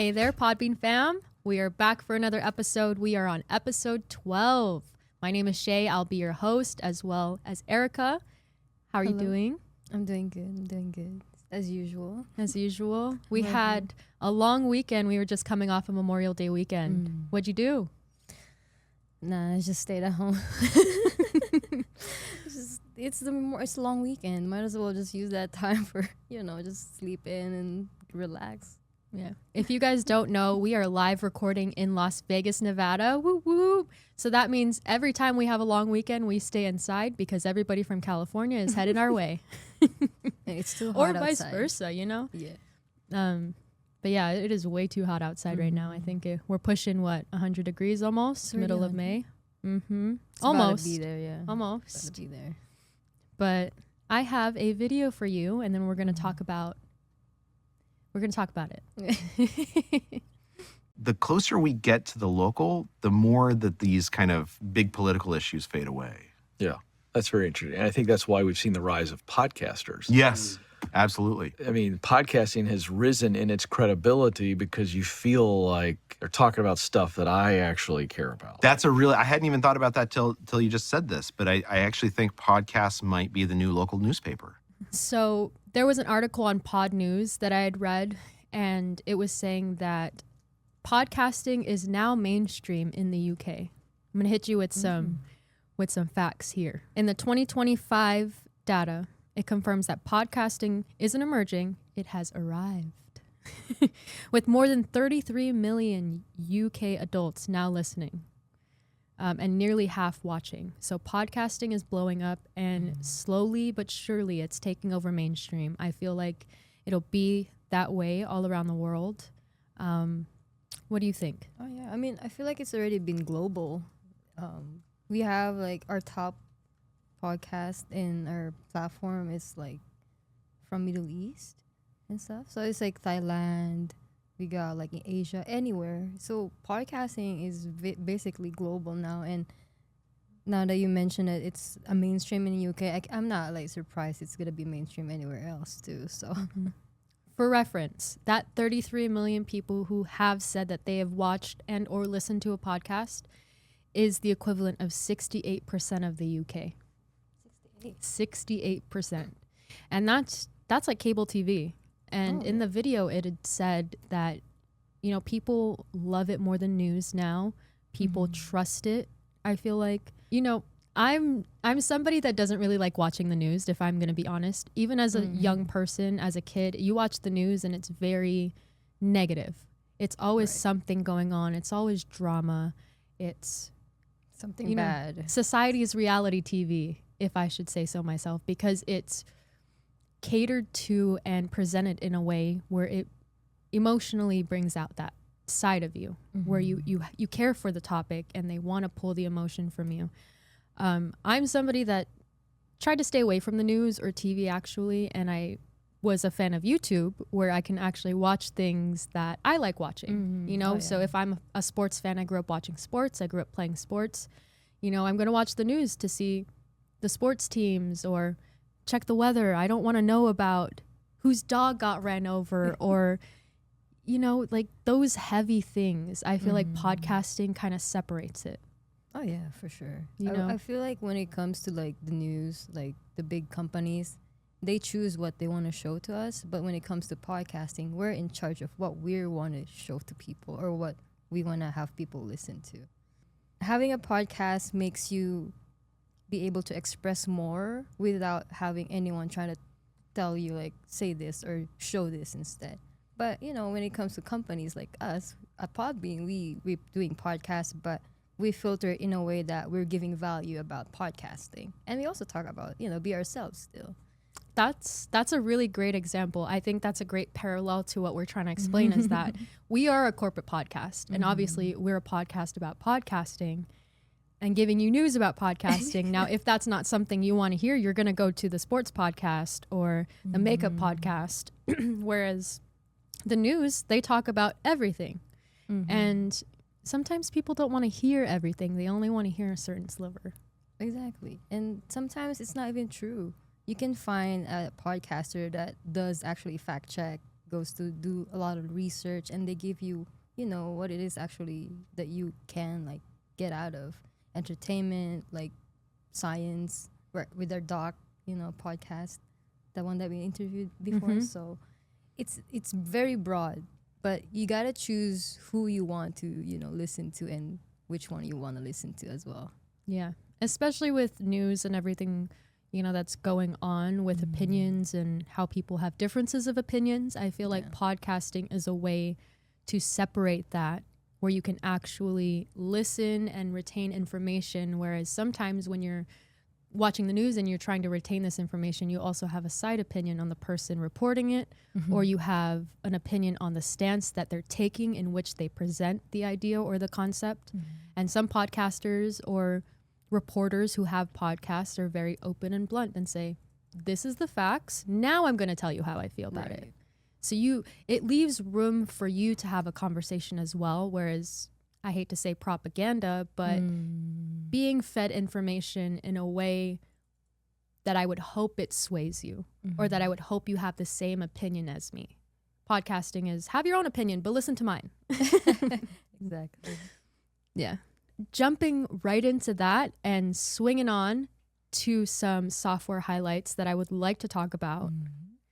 Hey there, Podbean fam. We are back for another episode. We are on episode 12. My name is Shay. I'll be your host as well as Erica. How are you doing? I'm doing good. As usual. We had a long weekend. We were just coming off a Memorial Day weekend. What'd you do? Nah, I just stayed at home. It's a long weekend. Might as well just use that time for, just sleep in and relax. Yeah. If you guys don't know, we are live recording in Las Vegas, Nevada. Woo woo. So that means every time we have a long weekend, we stay inside because everybody from California is headed our way. It's too hot or vice outside. versa, Yeah. But yeah, it is way too hot outside right now. I think we're pushing 100 degrees almost, middle of May. It's Almost. about to be there, yeah. Almost. It's about to be there. But I have a video for you, and then we're going to talk about it. The closer we get to the local, the more that these kind of big political issues fade away. Yeah, that's very interesting. And I think that's why we've seen the rise of podcasters. Yes, absolutely. I mean, podcasting has risen in its credibility because you feel like they're talking about stuff that I actually care about. I hadn't even thought about that till you just said this, but I actually think podcasts might be the new local newspaper. So there was an article on Pod News that I had read, and it was saying that podcasting is now mainstream in the UK. I'm going to hit you with some facts here. In the 2025 data, it confirms that podcasting isn't emerging, it has arrived. With more than 33 million UK adults now listening. And nearly half watching. So podcasting is blowing up, and slowly but surely it's taking over mainstream. I feel like it'll be that way all around the world. What do you think? Oh, yeah. I mean, I feel like it's already been global. We have, like, our top podcast in our platform is, like, from Middle East and stuff. So it's, like, Thailand. We got, like, in Asia, anywhere. So podcasting is basically global now. And now that you mention it, it's a mainstream in the UK. I'm not, like, surprised it's going to be mainstream anywhere else, too. So, For reference, that 33 million people who have said that they have watched and or listened to a podcast is the equivalent of 68% of the UK. 68%. And that's like cable TV. And in the video, it had said that, people love it more than news now. People trust it. I feel like, I'm somebody that doesn't really like watching the news, if I'm going to be honest. Even as a young person, as a kid, you watch the news and it's very negative. It's always something going on. It's always drama. It's something bad. Society's reality TV, if I should say so myself, because it's catered to and presented in a way where it emotionally brings out that side of you, where you care for the topic and they want to pull the emotion from you. I'm somebody that tried to stay away from the news or TV actually, and I was a fan of YouTube where I can actually watch things that I like watching, So if I'm a sports fan, I grew up watching sports, I grew up playing sports, I'm going to watch the news to see the sports teams or check the weather. I don't want to know about whose dog got ran over or, like those heavy things. I feel like podcasting kind of separates it. Oh, yeah, for sure. I feel like when it comes to, like, the news, like, the big companies, they choose what they want to show to us. But when it comes to podcasting, we're in charge of what we want to show to people or what we want to have people listen to. Having a podcast makes you be able to express more without having anyone trying to tell you, like, say this or show this instead. But, when it comes to companies like us, at Podbean, we're doing podcasts, but we filter it in a way that we're giving value about podcasting. And we also talk about, be ourselves still. That's a really great example. I think that's a great parallel to what we're trying to explain is that we are a corporate podcast. And obviously we're a podcast about podcasting and giving you news about podcasting. Now, if that's not something you want to hear, you're going to go to the sports podcast or the makeup podcast. Whereas the news, they talk about everything. And sometimes people don't want to hear everything. They only want to hear a certain sliver. Exactly. And sometimes it's not even true. You can find a podcaster that does actually fact check, goes to do a lot of research, and they give you, you know, what it is actually that you can like get out of entertainment, like science, with their doc, you know, podcast, the one that we interviewed before. So it's very broad, but you gotta choose who you want to, you know, listen to and which one you want to listen to as well. Yeah, especially with news and everything, you know, that's going on with opinions and how people have differences of opinions. I feel like podcasting is a way to separate that, where you can actually listen and retain information. Whereas sometimes when you're watching the news and you're trying to retain this information, you also have a side opinion on the person reporting it, or you have an opinion on the stance that they're taking in which they present the idea or the concept. And some podcasters or reporters who have podcasts are very open and blunt and say, this is the facts. Now I'm going to tell you how I feel about it. So it leaves room for you to have a conversation as well. Whereas I hate to say propaganda, but being fed information in a way that I would hope it sways you, or that I would hope you have the same opinion as me. Podcasting is have your own opinion, but listen to mine. Exactly. Yeah. Jumping right into that and swinging on to some software highlights that I would like to talk about.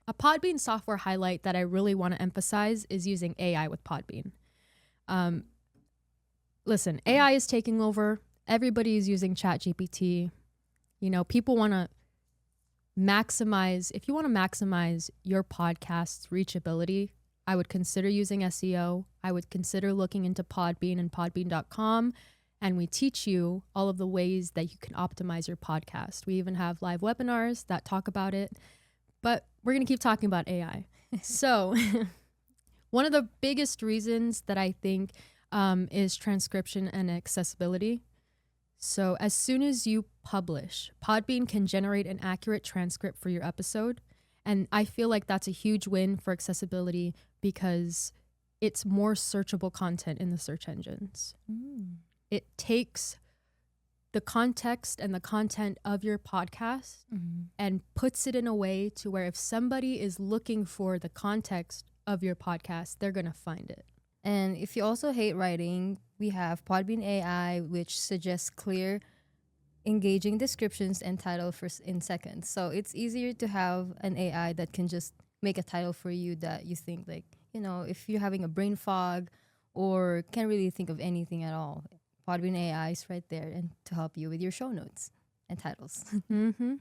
A Podbean software highlight that I really want to emphasize is using AI with Podbean. Listen, AI is taking over. Everybody is using ChatGPT. You know, people want to maximize, if you want to maximize your podcast's reachability, I would consider using SEO. I would consider looking into Podbean and podbean.com. And we teach you all of the ways that you can optimize your podcast. We even have live webinars that talk about it. But we're going to keep talking about AI. So one of the biggest reasons that I think is transcription and accessibility. So as soon as you publish, Podbean can generate an accurate transcript for your episode. And I feel like that's a huge win for accessibility because it's more searchable content in the search engines. It takes the context and the content of your podcast and puts it in a way to where if somebody is looking for the context of your podcast, they're going to find it. And if you also hate writing, we have Podbean AI, which suggests clear, engaging descriptions and title in seconds. So it's easier to have an AI that can just make a title for you that you think, like, you know, if you're having a brain fog or can't really think of anything at all, Podbean AI is right there and to help you with your show notes and titles. And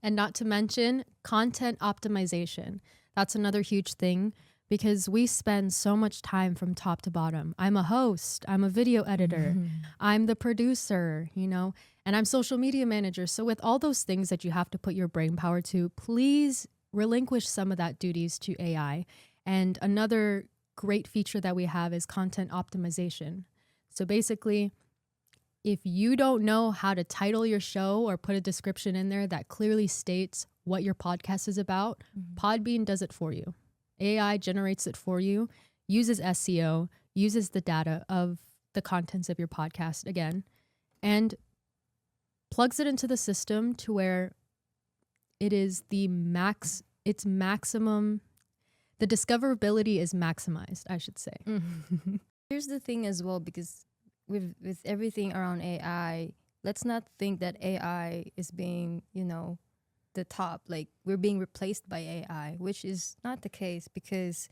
not to mention content optimization. That's another huge thing because we spend so much time from top to bottom. I'm a host, I'm a video editor, I'm the producer, you know, and I'm social media manager. So with all those things that you have to put your brain power to, please relinquish some of that duties to AI. And another great feature that we have is content optimization. So basically, if you don't know how to title your show or put a description in there that clearly states what your podcast is about, Podbean does it for you. AI generates it for you, uses SEO, uses the data of the contents of your podcast again, and plugs it into the system to where it is it's maximum, the discoverability is maximized, I should say. Here's the thing as well, because with everything around AI, let's not think that AI is being, you know, the top, like we're being replaced by AI, which is not the case, because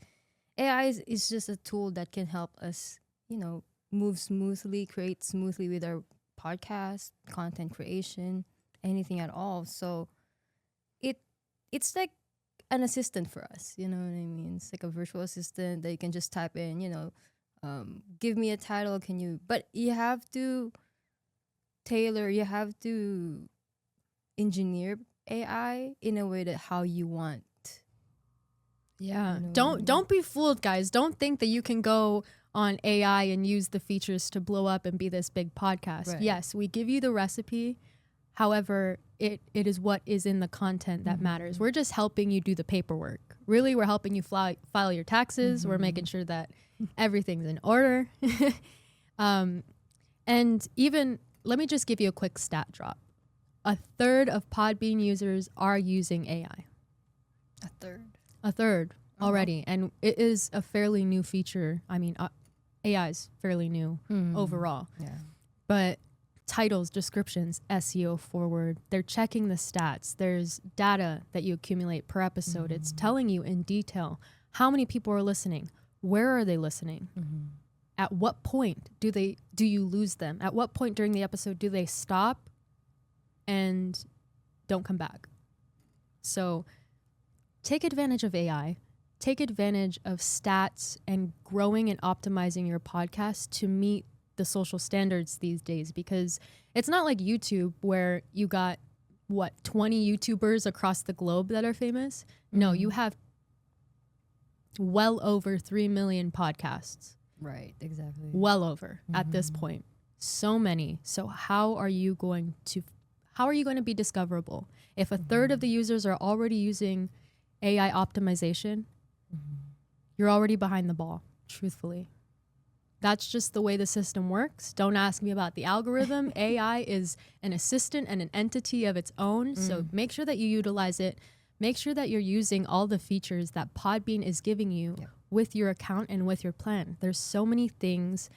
AI is just a tool that can help us, you know, move smoothly, create smoothly with our podcast, content creation, anything at all. So it's like an assistant for us, you know what I mean? It's like a virtual assistant that you can just type in, you know, give me a title, but you have to engineer AI in a way that how you want. Yeah. You know, Don't be fooled, guys. Don't think that you can go on AI and use the features to blow up and be this big podcast. Right. Yes, we give you the recipe. However, it is what is in the content that matters. We're just helping you do the paperwork. Really, we're helping you file your taxes. We're making sure that everything's in order. And even, let me just give you a quick stat drop. 1/3 of Podbean users are using AI. A third. 1/3. already, and it is a fairly new feature. I mean, AI is fairly new overall, Yeah. but titles, descriptions, SEO forward, they're checking the stats. There's data that you accumulate per episode. It's telling you in detail how many people are listening, where are they listening, at what point do you lose them, at what point during the episode do they stop and don't come back. So take advantage of AI, take advantage of stats and growing and optimizing your podcast to meet the social standards these days, because it's not like YouTube where you got 20 YouTubers across the globe that are famous. No, you have well over 3 million podcasts. Right, exactly. Well over at this point. So many. So how are you going to be discoverable? If a third of the users are already using AI optimization, you're already behind the ball, truthfully. That's just the way the system works. Don't ask me about the algorithm. AI is an assistant and an entity of its own. So make sure that you utilize it. Make sure that you're using all the features that Podbean is giving you with your account and with your plan. There's so many things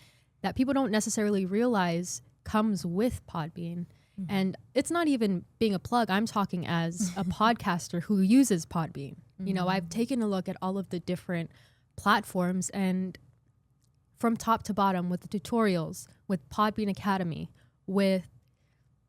that people don't necessarily realize comes with Podbean. And it's not even being a plug. I'm talking as a podcaster who uses Podbean. You know, I've taken a look at all of the different platforms, and from top to bottom, with the tutorials, with Podbean Academy, with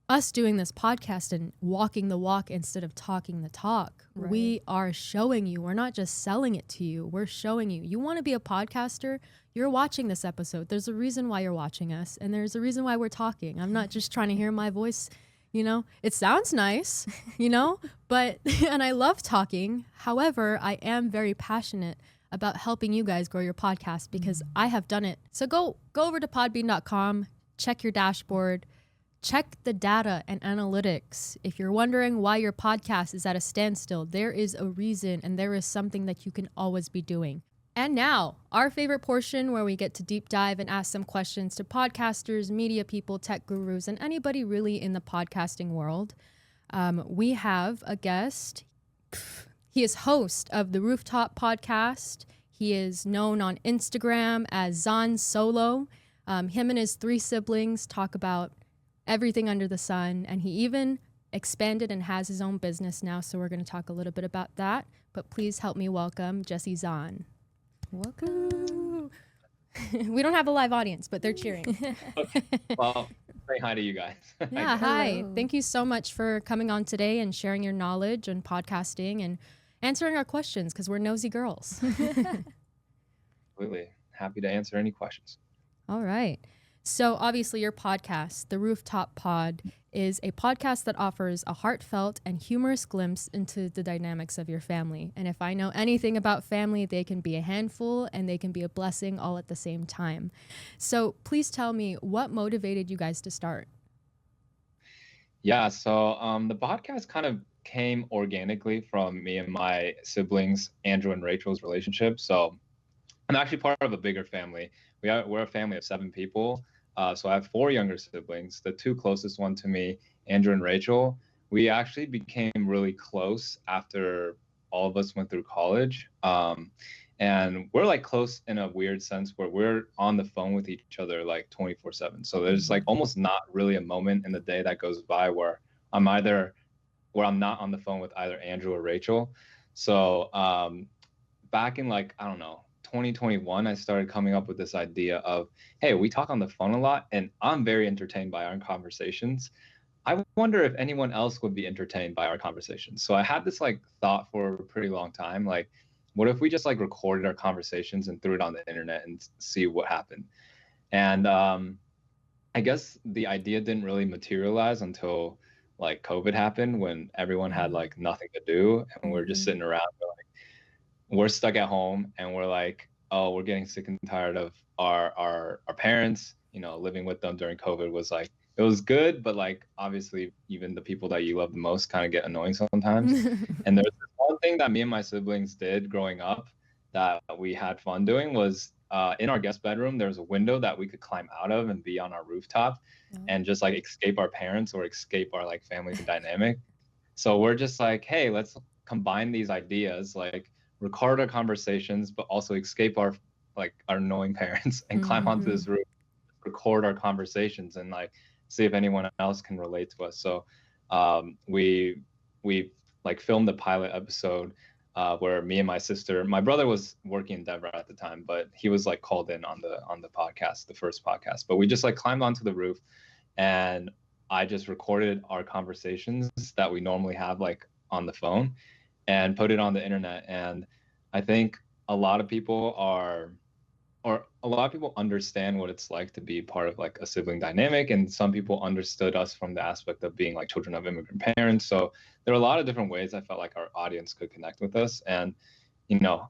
us doing this podcast and walking the walk instead of talking the talk. Right. We are showing you. We're not just selling it to you. We're showing you. You want to be a podcaster? You're watching this episode. There's a reason why you're watching us, and there's a reason why we're talking. I'm not just trying to hear my voice. You know, it sounds nice, you know, but, and I love talking. However, I am very passionate about helping you guys grow your podcast because I have done it. So go over to podbean.com, check your dashboard, check the data and analytics. If you're wondering why your podcast is at a standstill, there is a reason, and there is something that you can always be doing. And now, our favorite portion where we get to deep dive and ask some questions to podcasters, media people, tech gurus, and anybody really in the podcasting world. We have a guest. He is host of the Rooftop Podcast. He is known on Instagram as Zhan Solo. Him and his 3 siblings talk about everything under the sun, and he even expanded and has his own business now, so we're going to talk a little bit about that. But please help me welcome Jesse Zhan. Welcome. We don't have a live audience, but they're cheering. Okay. Well, say hi to you guys. Yeah, hi. Hello. Thank you so much for coming on today and sharing your knowledge on podcasting and answering our questions, because we're nosy girls. Absolutely. Happy to answer any questions. All right. So obviously your podcast, the Rooftop Pod, is a podcast that offers a heartfelt and humorous glimpse into the dynamics of your family. And if I know anything about family, they can be a handful and they can be a blessing all at the same time. So please tell me, what motivated you guys to start? Yeah, so the podcast kind of came organically from me and my siblings, Andrew and Rachel's relationship. So I'm actually part of a bigger family. We're a family of 7 people. So I have 4 younger siblings. The 2 closest one to me, Andrew and Rachel, we actually became really close after all of us went through college. And we're like close in a weird sense where we're on the phone with each other like 24/7. So there's like almost not really a moment in the day that goes by where I'm not on the phone with either Andrew or Rachel. So back in like, I don't know, 2021, I started coming up with this idea of, hey, we talk on the phone a lot and I'm very entertained by our conversations. I wonder if anyone else would be entertained by our conversations. So I had this like thought for a pretty long time, like, what if we just like recorded our conversations and threw it on the internet and see what happened? And I guess the idea didn't really materialize until like COVID happened, when everyone had like nothing to do and we're just sitting around, we're stuck at home and we're like, oh, we're getting sick and tired of our parents, you know, living with them during COVID was like, it was good, but like obviously even the people that you love the most kind of get annoying sometimes. And there's this one thing that me and my siblings did growing up that we had fun doing was in our guest bedroom, there's a window that we could climb out of and be on our rooftop and just like escape our parents or escape our like family dynamic. So we're just like, hey, let's combine these ideas, like record our conversations, but also escape our annoying parents and climb onto this roof, record our conversations, and like see if anyone else can relate to us. So we like filmed the pilot episode where me and my sister, my brother was working in Denver at the time, but he was like called in on the podcast, the first podcast. But we just like climbed onto the roof, and I just recorded our conversations that we normally have like on the phone and put it on the internet. And I think a lot of people understand what it's like to be part of like a sibling dynamic, and some people understood us from the aspect of being like children of immigrant parents. So there are a lot of different ways I felt like our audience could connect with us. And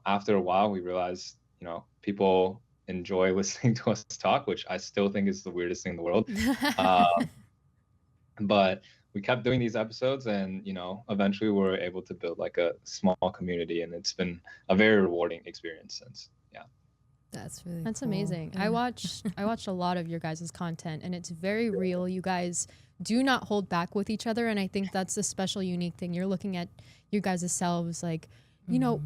after a while we realized people enjoy listening to us talk, which I still think is the weirdest thing in the world. But we kept doing these episodes, and eventually we were able to build like a small community, and it's been a very rewarding experience since. That's That's cool. amazing. Yeah. I watched a lot of your guys' content, and it's very real. You guys do not hold back with each other, and I think that's the special, unique thing. You're looking at you guys' selves like,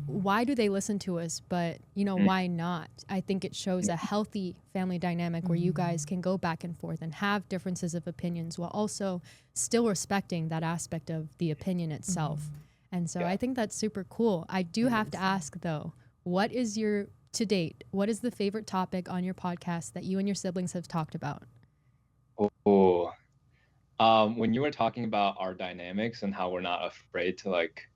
why do they listen to us? But why not? I think it shows a healthy family dynamic where you guys can go back and forth and have differences of opinions while also still respecting that aspect of the opinion itself. And so I think that's super cool. I do have to ask though, to date, what is the favorite topic on your podcast that you and your siblings have talked about? When you were talking about our dynamics and how we're not afraid to like,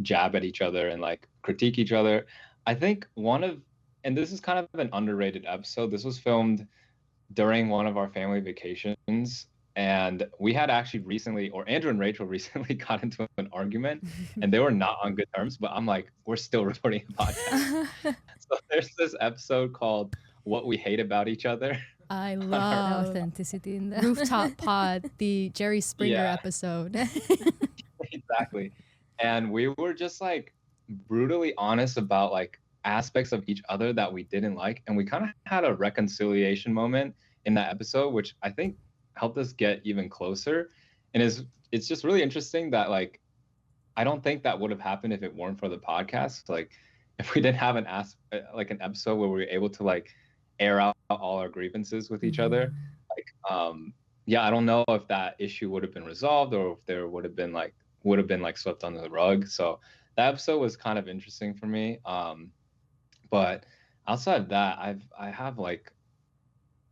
jab at each other and like critique each other, I think and this is kind of an underrated episode. This was filmed during one of our family vacations. And we had actually Andrew and Rachel recently got into an argument, and they were not on good terms, but I'm like, we're still recording a podcast. So there's this episode called What We Hate About Each Other. I The love authenticity in that. Rooftop Pod, the Jerry Springer episode. Exactly. And we were just like brutally honest about like aspects of each other that we didn't like. And we kind of had a reconciliation moment in that episode, which I think helped us get even closer. And it's just really interesting that like I don't think that would have happened if it weren't for the podcast. Like if we didn't have an episode where we were able to like air out all our grievances with each other, like I don't know if that issue would have been resolved or if there would have been like swept under the rug. So that episode was kind of interesting for me. But outside of that, I have like,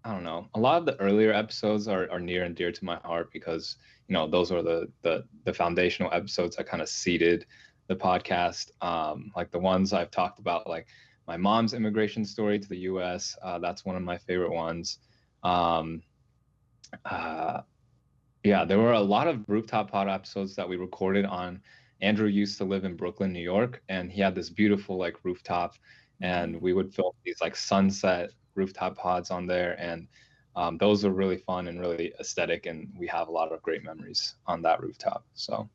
I don't know, a lot of the earlier episodes are near and dear to my heart because those are the foundational episodes that kind of seeded the podcast. Like the ones I've talked about, like my mom's immigration story to the US, that's one of my favorite ones. There were a lot of Rooftop Pod episodes that we recorded on. Andrew used to live in Brooklyn, New York, and he had this beautiful like rooftop, and we would film these like sunset rooftop pods on there, and those are really fun and really aesthetic, and we have a lot of great memories on that rooftop. So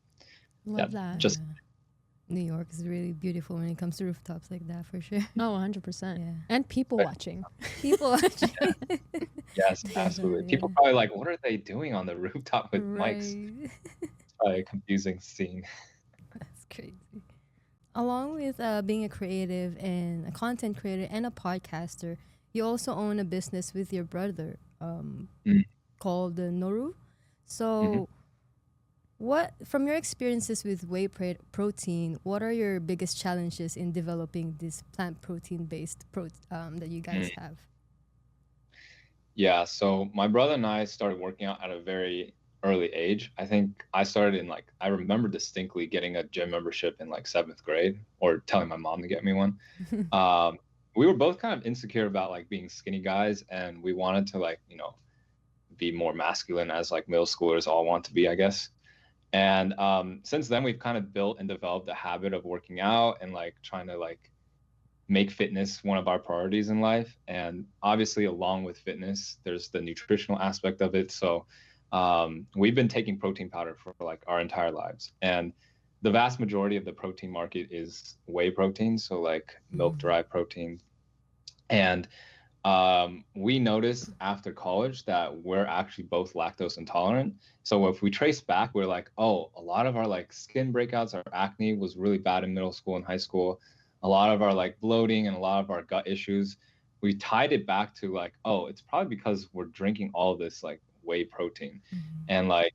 Love that. just New York is really beautiful when it comes to rooftops like that, for sure. Oh, 100%. Yeah. And people watching. People watching. yes, absolutely. People probably like, what are they doing on the rooftop with mics? It's probably a confusing scene. That's crazy. Along with being a creative and a content creator and a podcaster, you also own a business with your brother called Noru. So what, from your experiences with whey protein, what are your biggest challenges in developing this plant protein-based that you guys have? Yeah, so my brother and I started working out at a very early age. I think I started in like, I remember distinctly getting a gym membership in like 7th grade, or telling my mom to get me one. We were both kind of insecure about like being skinny guys, and we wanted to like, be more masculine as like middle schoolers all want to be, I guess. And since then we've kind of built and developed a habit of working out and like trying to like make fitness one of our priorities in life. And obviously along with fitness, there's the nutritional aspect of it. So we've been taking protein powder for like our entire lives. And the vast majority of the protein market is whey protein. So like milk derived protein. And we noticed after college that we're actually both lactose intolerant. So if we trace back, we're like, oh, a lot of our like skin breakouts, our acne was really bad in middle school and high school. A lot of our like bloating and a lot of our gut issues, we tied it back to like, oh, it's probably because we're drinking all this like whey protein. And like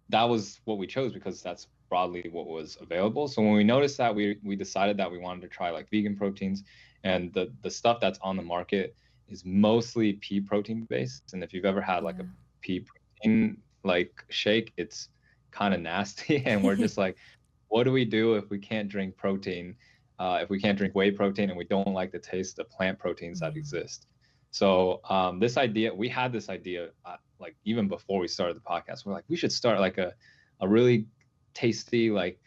that was what we chose because that's broadly what was available. So when we noticed that, we decided that we wanted to try like vegan proteins, and the stuff that's on the market is mostly pea protein based. And if you've ever had like a pea protein like shake, it's kind of nasty. And we're just like, what do we do if we can't drink protein? If we can't drink whey protein and we don't like the taste of plant proteins that exist. So we had this idea like even before we started the podcast. We're like, we should start like a really tasty like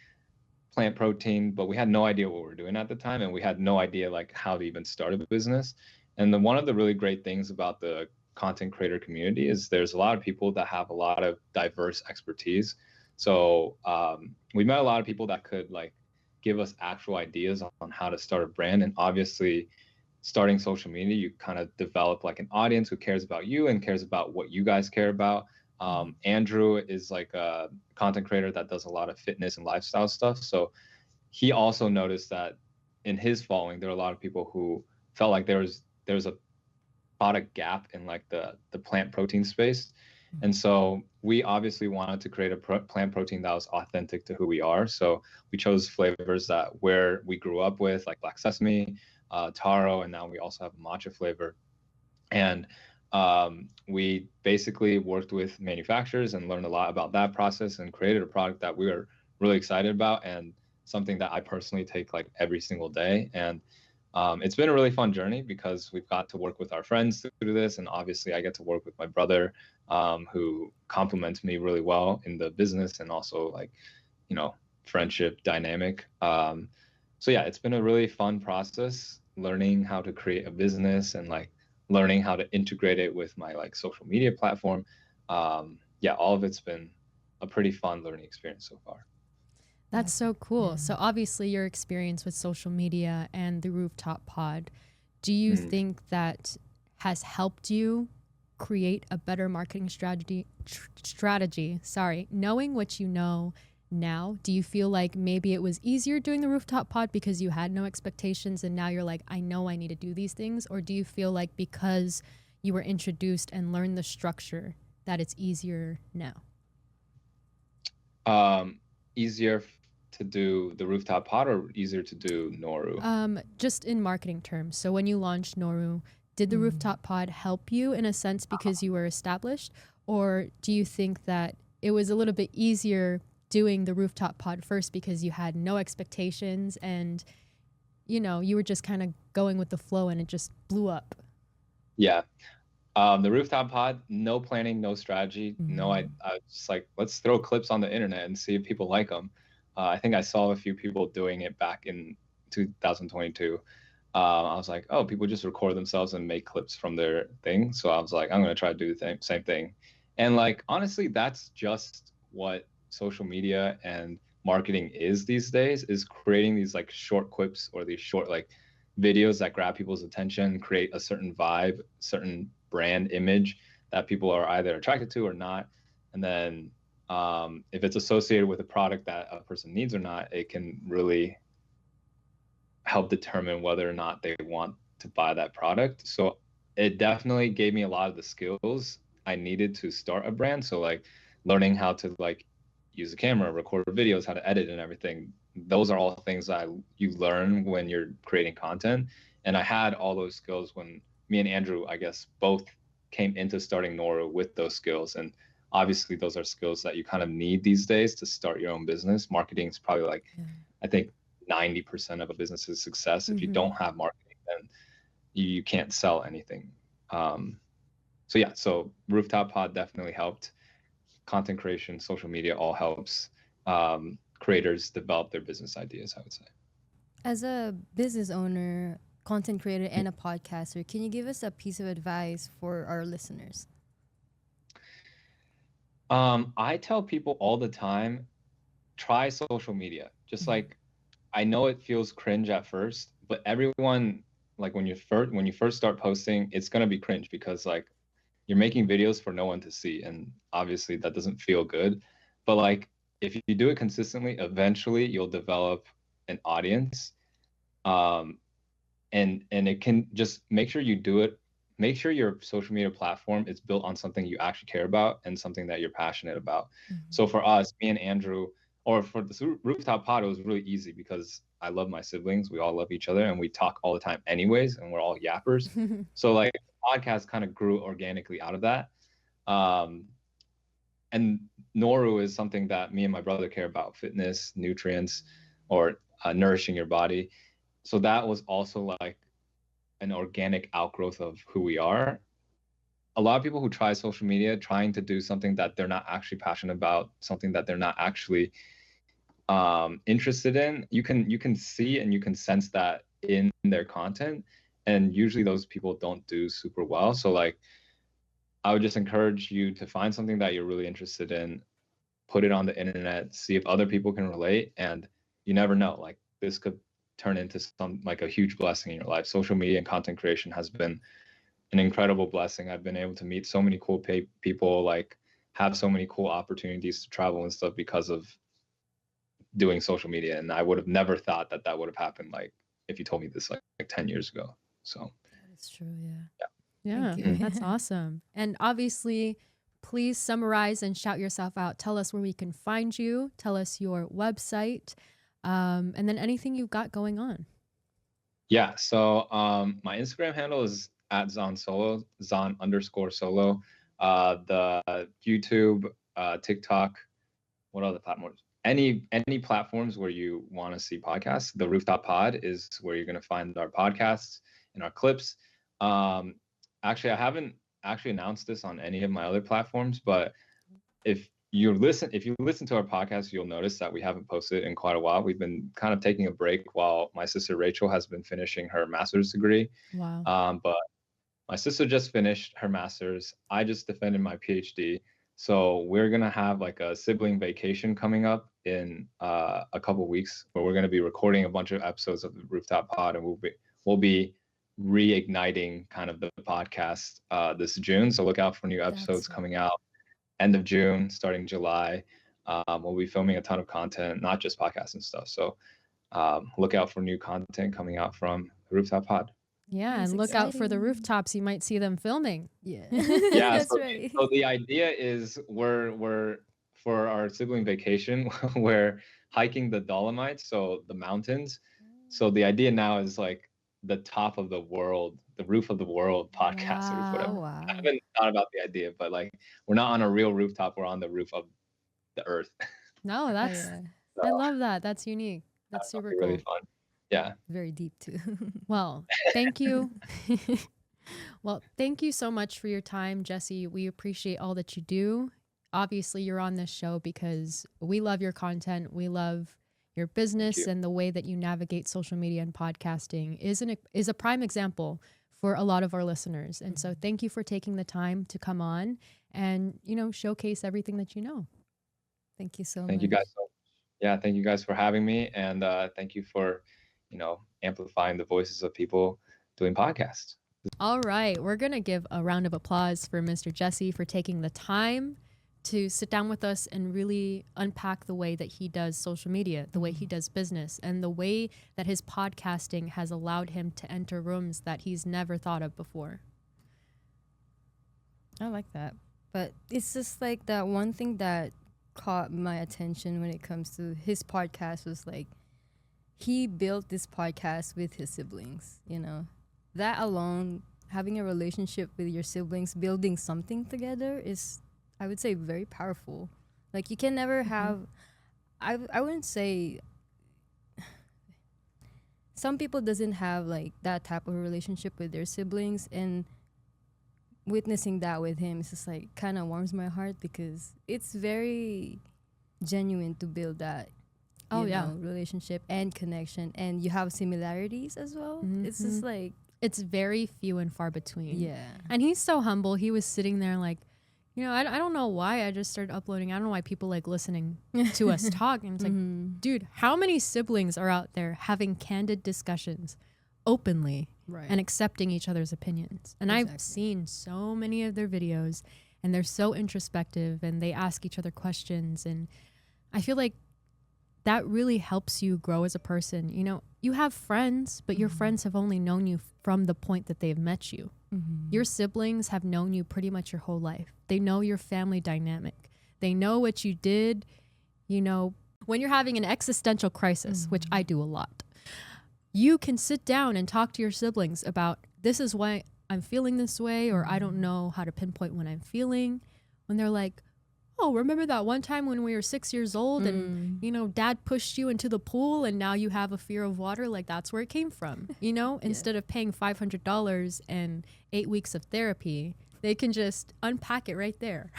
plant protein, but we had no idea what we were doing at the time, and we had no idea like how to even start a business. And one of the really great things about the content creator community is there's a lot of people that have a lot of diverse expertise. So we met a lot of people that could like give us actual ideas on how to start a brand. And obviously starting social media, you kind of develop like an audience who cares about you and cares about what you guys care about. Andrew is like a content creator that does a lot of fitness and lifestyle stuff. So he also noticed that in his following, there are a lot of people who felt like there was a product gap in like the plant protein space. And so we obviously wanted to create a plant protein that was authentic to who we are. So we chose flavors that where we grew up with, like black sesame, taro, and now we also have a matcha flavor. And we basically worked with manufacturers and learned a lot about that process and created a product that we were really excited about and something that I personally take like every single day. And it's been a really fun journey because we've got to work with our friends through this. And obviously I get to work with my brother, who complements me really well in the business and also like, you know, friendship dynamic. So yeah, it's been a really fun process learning how to create a business and like learning how to integrate it with my like social media platform. Yeah, all of it's been a pretty fun learning experience so far. That's so cool. So obviously your experience with social media and the Rooftop Pod, do you think that has helped you create a better marketing strategy? Knowing what you know now, do you feel like maybe it was easier doing the Rooftop Pod because you had no expectations and now you're like, I know I need to do these things? Or do you feel like because you were introduced and learned the structure that it's easier now? Easier to do the Rooftop Pod or easier to do Noru? Just in marketing terms. So when you launched Noru, did the Rooftop Pod help you in a sense because you were established? Or do you think that it was a little bit easier doing the Rooftop Pod first because you had no expectations and, you know, you were just kind of going with the flow and it just blew up? Yeah. The Rooftop Pod, no planning, no strategy. No, I just like, let's throw clips on the internet and see if people like them. I think I saw a few people doing it back in 2022. I was like, oh, people just record themselves and make clips from their thing. So I was like, I'm going to try to do the same thing. And like, honestly, that's just what social media and marketing is these days, is creating these like short clips or these short like videos that grab people's attention, create a certain vibe, certain brand image that people are either attracted to or not. And then if it's associated with a product that a person needs or not, it can really help determine whether or not they want to buy that product. So it definitely gave me a lot of the skills I needed to start a brand. So like learning how to like use a camera, record videos, how to edit and everything. Those are all things that you learn when you're creating content. And I had all those skills when me and Andrew, I guess, both came into starting Noru with those skills. And obviously those are skills that you kind of need these days to start your own business. Marketing is probably like, I think 90% of a business's success. If you don't have marketing, then you can't sell anything. So yeah, so Rooftop Pod definitely helped. Content creation, social media, all helps creators develop their business ideas, I would say. As a business owner, content creator, and a podcaster, can you give us a piece of advice for our listeners? I tell people all the time, try social media. Just like, I know it feels cringe at first, but everyone like when you first start posting, it's gonna be cringe because like you're making videos for no one to see, and obviously that doesn't feel good. But like if you do it consistently, eventually you'll develop an audience. And it can just make sure you do it. Make sure your social media platform is built on something you actually care about and something that you're passionate about. So for us, me and Andrew, or for the Rooftop Pod, it was really easy because I love my siblings. We all love each other and we talk all the time anyways, and we're all yappers. So like podcast kind of grew organically out of that. And Noru is something that me and my brother care about: fitness, nutrients, or nourishing your body. So that was also like an organic outgrowth of who we are. A lot of people who try social media trying to do something that they're not actually passionate about, something that they're not actually interested in, you can see and you can sense that in their content, and usually those people don't do super well. So like I would just encourage you to find something that you're really interested in, put it on the internet, see if other people can relate, and you never know, like this could turn into some like a huge blessing in your life. Social media and content creation has been an incredible blessing. I've been able to meet so many cool people, like have so many cool opportunities to travel and stuff because of doing social media. And I would have never thought that would have happened like if you told me this like 10 years ago. So That's true. Yeah. Yeah, Thank you. that's awesome. And obviously, please summarize and shout yourself out. Tell us where we can find you. Tell us your website, and then anything you've got going on. Yeah. So my Instagram handle is @ZhanSolo, Zhan_solo. The YouTube, TikTok, what other platforms? Any platforms where you want to see podcasts. The Rooftop Pod is where you're going to find our podcasts and our clips. Actually, I haven't actually announced this on any of my other platforms, but if you listen to our podcast, you'll notice that we haven't posted in quite a while. We've been kind of taking a break while my sister Rachel has been finishing her master's degree. Wow. But my sister just finished her master's. I just defended my PhD. So we're gonna have like a sibling vacation coming up in a couple of weeks, where we're gonna be recording a bunch of episodes of the Rooftop Pod, and we'll be reigniting kind of the podcast this June. So look out for new episodes coming out end of June, starting July. We'll be filming a ton of content, not just podcasts and stuff. So look out for new content coming out from the Rooftop Pod. Yeah, That's and look out for the exciting. rooftops. You might see them filming. Yeah. Yeah, That's so, right. so the idea is we're for our sibling vacation, we're hiking the Dolomites, so the mountains. So the idea now is like the top of the world, the roof of the world podcast or whatever. Oh, wow. I haven't thought about the idea, but like we're not on a real rooftop, we're on the roof of the earth. No, Oh, that's yeah. I love that. That's unique. That's That'll super be cool. really fun. Yeah. Very deep too. Well, thank you. Well, thank you so much for your time, Jesse. We appreciate all that you do. Obviously, you're on this show because we love your content. We love your business, and the way that you navigate social media and podcasting is a prime example for a lot of our listeners. And so thank you for taking the time to come on and, showcase everything that you know. Thank you so much. Thank you guys so much. Yeah, thank you guys for having me, and thank you for amplifying the voices of people doing podcasts. All right, we're going to give a round of applause for Mr. Jesse for taking the time to sit down with us and really unpack the way that he does social media, the way he does business, and the way that his podcasting has allowed him to enter rooms that he's never thought of before. I like that. But it's just like that one thing that caught my attention when it comes to his podcast was like he built this podcast with his siblings, That alone, having a relationship with your siblings, building something together is, I would say, very powerful. Like you can never have, I wouldn't say, some people doesn't have like that type of relationship with their siblings, and witnessing that with him is just like kind of warms my heart because it's very genuine to build that relationship and connection, and you have similarities as well. It's just like it's very few and far between. Yeah. And he's so humble. He was sitting there like, I don't know why I just started uploading. I don't know why people like listening to us talk. And it's like, dude, how many siblings are out there having candid discussions openly Right. and accepting each other's opinions. And I've Exactly. seen so many of their videos, and they're so introspective, and they ask each other questions. And I feel like that really helps you grow as a person. You know, you have friends, but your friends have only known you from the point that they've met you. Your siblings have known you pretty much your whole life. They know your family dynamic. They know what you did. You know, when you're having an existential crisis, which I do a lot, you can sit down and talk to your siblings about, this is why I'm feeling this way, or I don't know how to pinpoint when I'm feeling. When they're like, oh, remember that one time when we were 6 years old and, you know, dad pushed you into the pool and now you have a fear of water? Like, that's where it came from, you know? Instead of paying $500 and 8 weeks of therapy, they can just unpack it right there.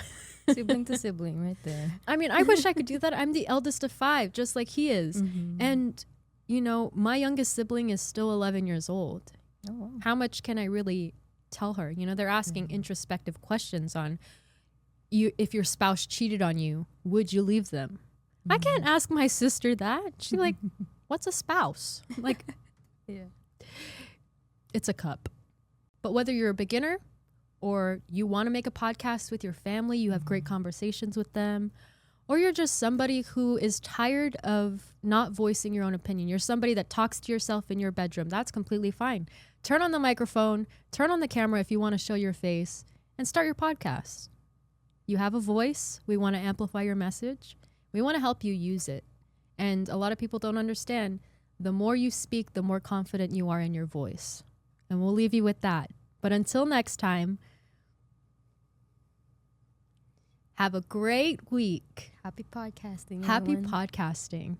Sibling to sibling right there. I mean, I wish I could do that. I'm the eldest of 5, just like he is. And, you know, my youngest sibling is still 11 years old. Oh, wow. How much can I really tell her? You know, they're asking introspective questions on, you, if your spouse cheated on you, would you leave them? I can't ask my sister that. She's like, what's a spouse? Like, Yeah. it's a cup. But whether you're a beginner or you want to make a podcast with your family, you have great conversations with them, or you're just somebody who is tired of not voicing your own opinion. You're somebody that talks to yourself in your bedroom. That's completely fine. Turn on the microphone, turn on the camera if you want to show your face, and start your podcast. You have a voice. We want to amplify your message. We want to help you use it. And a lot of people don't understand. The more you speak, the more confident you are in your voice. And we'll leave you with that. But until next time, have a great week. Happy podcasting. Happy everyone. podcasting.